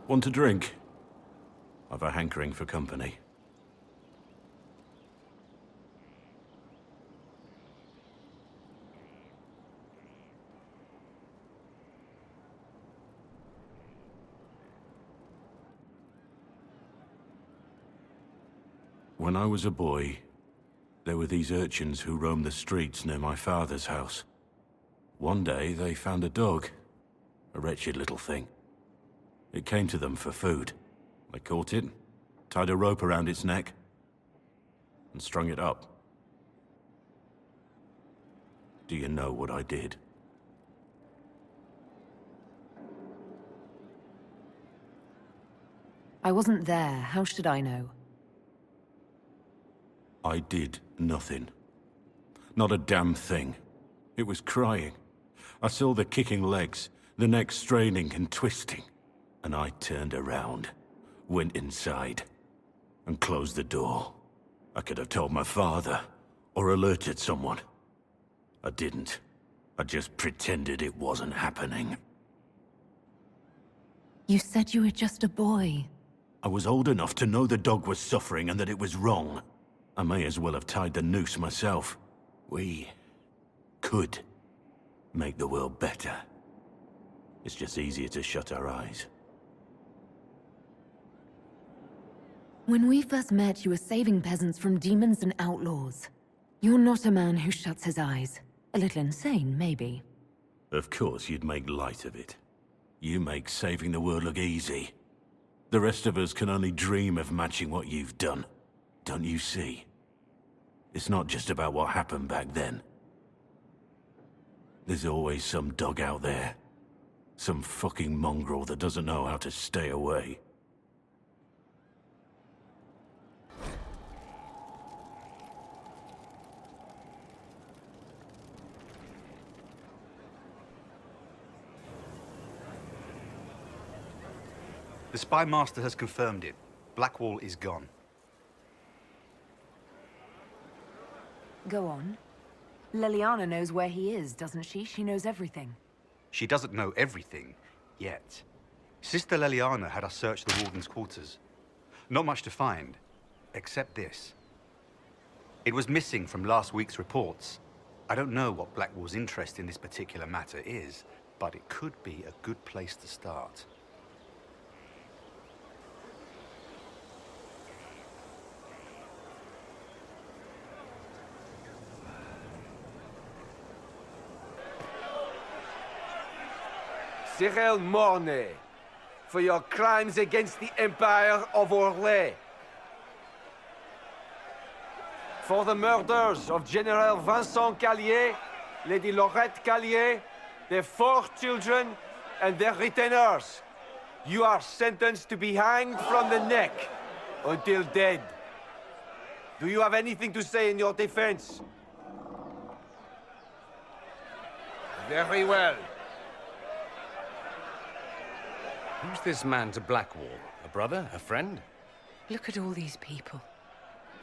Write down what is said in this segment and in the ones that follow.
Want a drink? I've a hankering for company. When I was a boy, there were these urchins who roamed the streets near my father's house. One day, they found a dog. A wretched little thing. It came to them for food. They caught it, tied a rope around its neck, and strung it up. Do you know what I did? I wasn't there. How should I know? I did nothing. Not a damn thing. It was crying. I saw the kicking legs, the neck straining and twisting. And I turned around, went inside, and closed the door. I could have told my father, or alerted someone. I didn't. I just pretended it wasn't happening. You said you were just a boy. I was old enough to know the dog was suffering and that it was wrong. I may as well have tied the noose myself. We could make the world better. It's just easier to shut our eyes. When we first met, you were saving peasants from demons and outlaws. You're not a man who shuts his eyes. A little insane, maybe. Of course you'd make light of it. You make saving the world look easy. The rest of us can only dream of matching what you've done. Don't you see? It's not just about what happened back then. There's always some dog out there. Some fucking mongrel that doesn't know how to stay away. The Spy Master has confirmed it. Blackwall is gone. Go on. Leliana knows where he is, doesn't she? She knows everything. She doesn't know everything, yet. Sister Leliana had us search the Warden's quarters. Not much to find, except this. It was missing from last week's reports. I don't know what Blackwall's interest in this particular matter is, but it could be a good place to start. Cyril Mornay, for your crimes against the Empire of Orlais. For the murders of General Vincent Callier, Lady Laurette Callier, their 4 children, and their retainers. You are sentenced to be hanged from the neck until dead. Do you have anything to say in your defense? Very well. Who's this man to Blackwall? A brother? A friend? Look at all these people.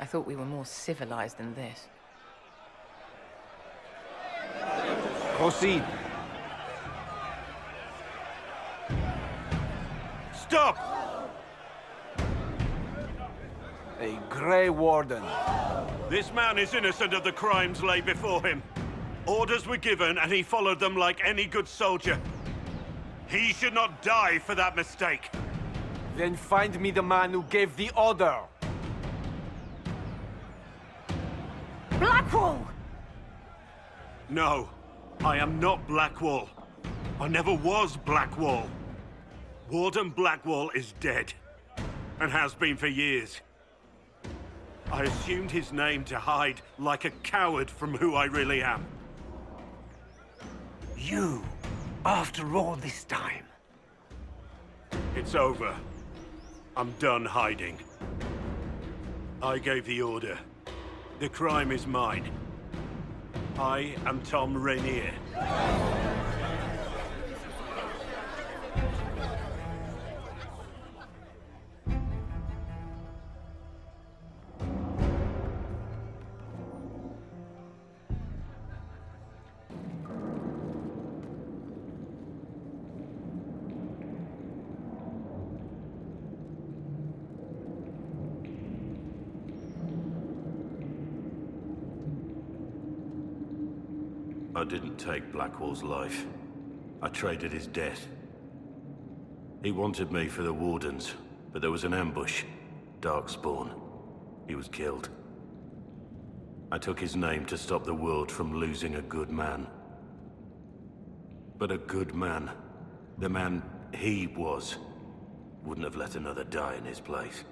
I thought we were more civilized than this. Proceed. Stop! A Grey Warden. This man is innocent of the crimes laid before him. Orders were given and he followed them like any good soldier. He should not die for that mistake. Then find me the man who gave the order. Blackwall! No, I am not Blackwall. I never was Blackwall. Warden Blackwall is dead, and has been for years. I assumed his name to hide like a coward from who I really am. You, after all this time. It's over. I'm done hiding. I gave the order. The crime is mine. I am Tom Rainier. I didn't take Blackwall's life. I traded his death. He wanted me for the Wardens, but there was an ambush. Darkspawn. He was killed. I took his name to stop the world from losing a good man. But a good man, the man he was, wouldn't have let another die in his place.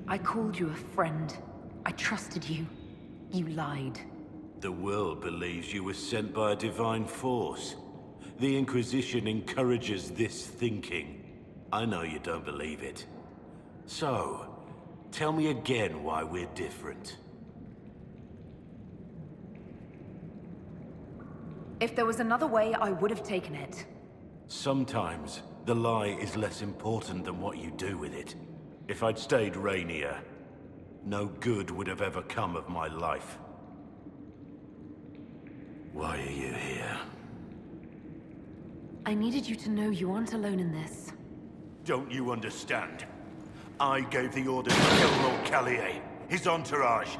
I called you a friend. I trusted you. You lied. The world believes you were sent by a divine force. The Inquisition encourages this thinking. I know you don't believe it. So, tell me again why we're different. If there was another way, I would have taken it. Sometimes, the lie is less important than what you do with it. If I'd stayed Rainier, no good would have ever come of my life. Why are you here? I needed you to know you aren't alone in this. Don't you understand? I gave the order to kill Lord Callier, his entourage,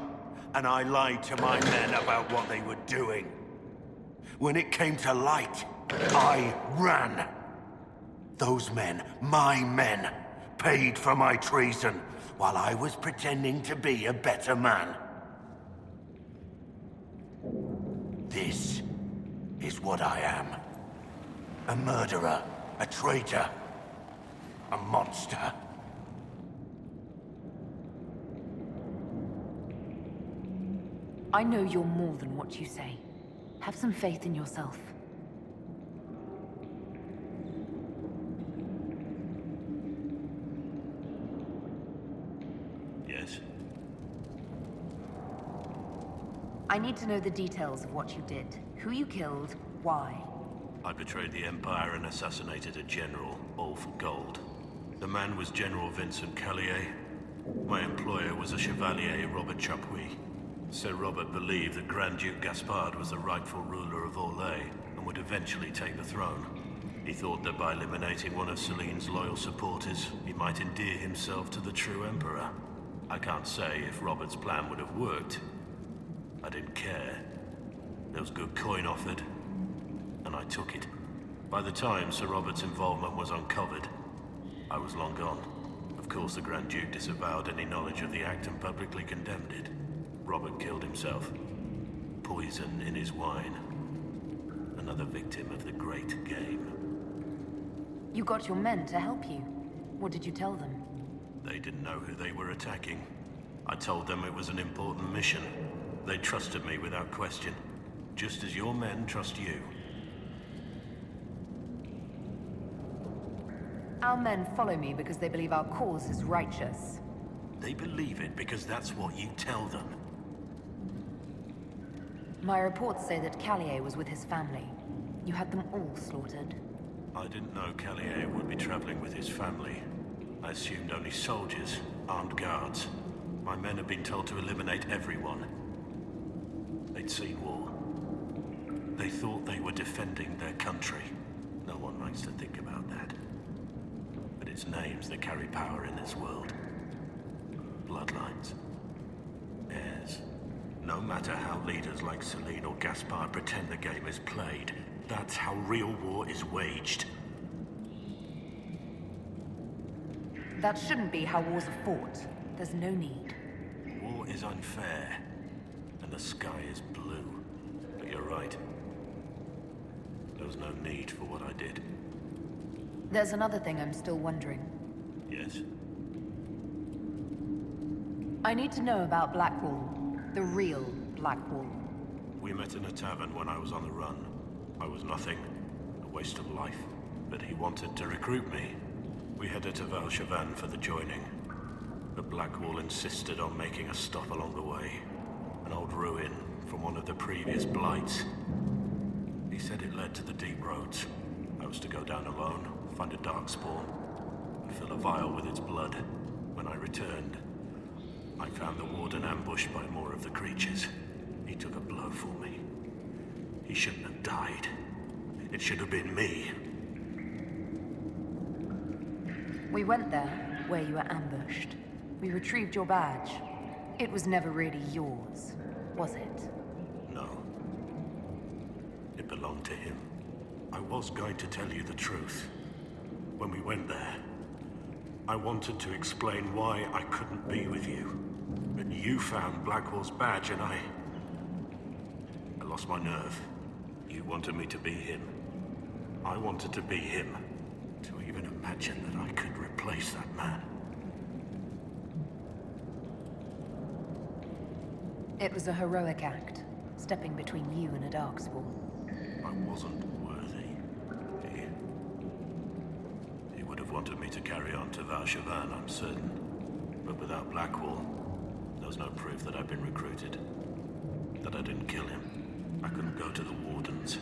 and I lied to my men about what they were doing. When it came to light, I ran. Those men, my men, paid for my treason, while I was pretending to be a better man. This is what I am. A murderer, a traitor, a monster. I know you're more than what you say. Have some faith in yourself. Yes? I need to know the details of what you did. Who you killed, why. I betrayed the Empire and assassinated a general, all for gold. The man was General Vincent Callier. My employer was a Chevalier, Robert Chapuis. Sir Robert believed that Grand Duke Gaspard was the rightful ruler of Orlais and would eventually take the throne. He thought that by eliminating one of Celine's loyal supporters, he might endear himself to the true Emperor. I can't say if Robert's plan would have worked. I didn't care. There was good coin offered, and I took it. By the time Sir Robert's involvement was uncovered, I was long gone. Of course, the Grand Duke disavowed any knowledge of the act and publicly condemned it. Robert killed himself. Poison in his wine. Another victim of the great game. You got your men to help you. What did you tell them? They didn't know who they were attacking. I told them it was an important mission. They trusted me without question. Just as your men trust you. Our men follow me because they believe our cause is righteous. They believe it because that's what you tell them. My reports say that Callier was with his family. You had them all slaughtered. I didn't know Callier would be traveling with his family. I assumed only soldiers, armed guards. My men had been told to eliminate everyone. They'd seen war. They thought they were defending their country. No one likes to think about that. But it's names that carry power in this world. Bloodlines. Heirs. No matter how leaders like Celine or Gaspard pretend the game is played, that's how real war is waged. That shouldn't be how wars are fought. There's no need. War is unfair, and the sky is blue. But you're right. There was no need for what I did. There's another thing I'm still wondering. Yes? I need to know about Blackwall. The real Blackwall. We met in a tavern when I was on the run. I was nothing, a waste of life. But he wanted to recruit me. We headed to Valchavan for the joining. But Blackwall insisted on making a stop along the way. An old ruin from one of the previous blights. He said it led to the deep roads. I was to go down alone, find a darkspawn, and fill a vial with its blood. When I returned, I found the warden ambushed by more of the creatures. He took a blow for me. He shouldn't have died. It should have been me. We went there, where you were ambushed. We retrieved your badge. It was never really yours, was it? No. It belonged to him. I was going to tell you the truth. When we went there, I wanted to explain why I couldn't be with you. But you found Blackwall's badge and I lost my nerve. You wanted me to be him. I wanted to be him. To even imagine that I could replace that man. It was a heroic act, stepping between you and a darkspawn. I wasn't worthy. He would have wanted me to carry on to Valshavan, I'm certain. But without Blackwall, there was no proof that I'd been recruited. That I didn't kill him. I couldn't go to the Wardens.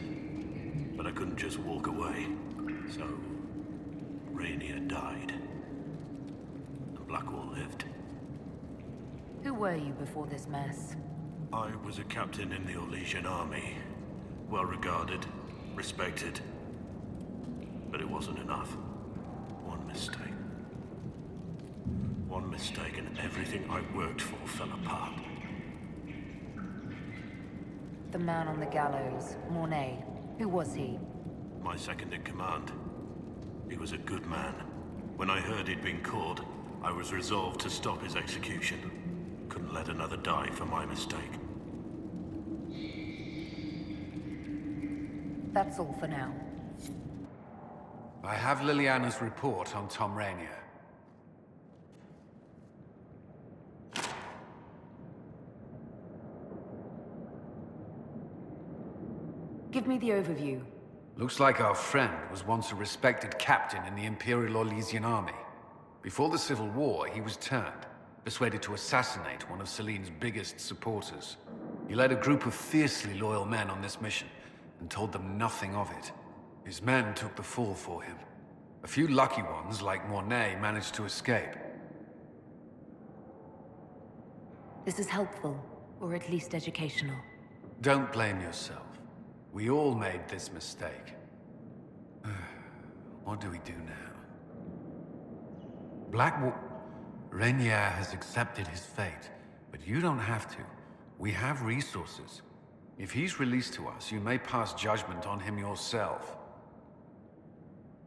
But I couldn't just walk away. So, Rainier died. And Blackwall lived. Who were you before this mess? I was a captain in the Orlesian army. Well regarded, respected. But it wasn't enough. One mistake. One mistake and everything I worked for fell apart. The man on the gallows, Mornay. Who was he? My second in command. He was a good man. When I heard he'd been caught, I was resolved to stop his execution. Couldn't let another die for my mistake. That's all for now. I have Liliana's report on Tom Rainier. Give me the overview. Looks like our friend was once a respected captain in the Imperial Orlesian army. Before the Civil War, he was turned, persuaded to assassinate one of Celine's biggest supporters. He led a group of fiercely loyal men on this mission, and told them nothing of it. His men took the fall for him. A few lucky ones, like Mornay, managed to escape. This is helpful, or at least educational. Don't blame yourself. We all made this mistake. What do we do now? Blackwall... Rainier has accepted his fate, but you don't have to. We have resources. If he's released to us, you may pass judgment on him yourself.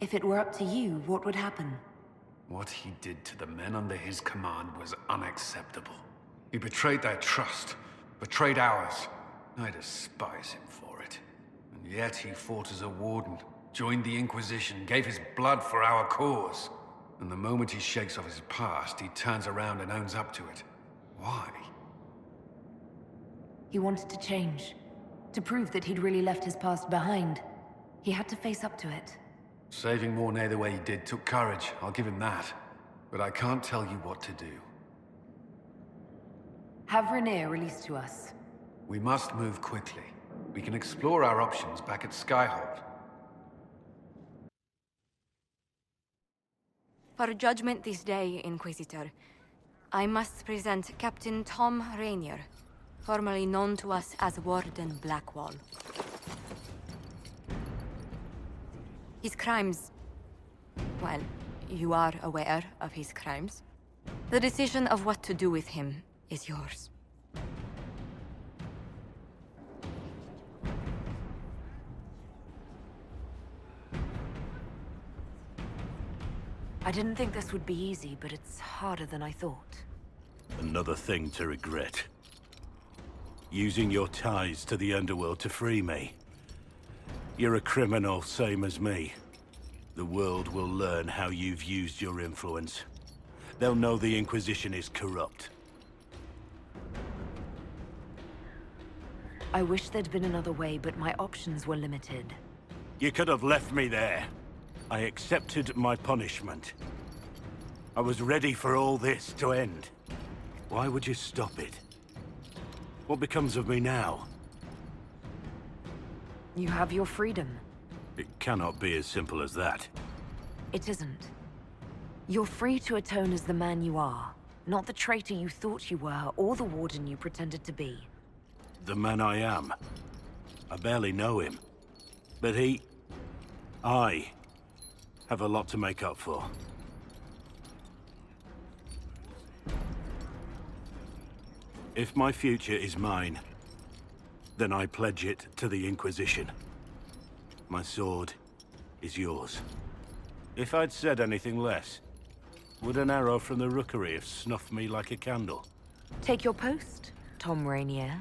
If it were up to you, what would happen? What he did to the men under his command was unacceptable. He betrayed their trust, betrayed ours. I despise him for it. And yet he fought as a warden, joined the Inquisition, gave his blood for our cause. And the moment he shakes off his past, he turns around and owns up to it. Why? He wanted to change. To prove that he'd really left his past behind. He had to face up to it. Saving Mornay the way he did took courage, I'll give him that. But I can't tell you what to do. Have Rainier released to us. We must move quickly. We can explore our options back at Skyhold. For judgment this day, Inquisitor, I must present Captain Tom Rainier, formerly known to us as Warden Blackwall. His crimes... well, you are aware of his crimes. The decision of what to do with him is yours. I didn't think this would be easy, but it's harder than I thought. Another thing to regret. Using your ties to the underworld to free me. You're a criminal, same as me. The world will learn how you've used your influence. They'll know the Inquisition is corrupt. I wish there'd been another way, but my options were limited. You could have left me there. I accepted my punishment. I was ready for all this to end. Why would you stop it? What becomes of me now? You have your freedom. It cannot be as simple as that. It isn't. You're free to atone as the man you are, not the traitor you thought you were, or the warden you pretended to be. The man I am. I barely know him. But I have a lot to make up for. If my future is mine, then I pledge it to the Inquisition. My sword is yours. If I'd said anything less, would an arrow from the rookery have snuffed me like a candle? Take your post, Tom Rainier.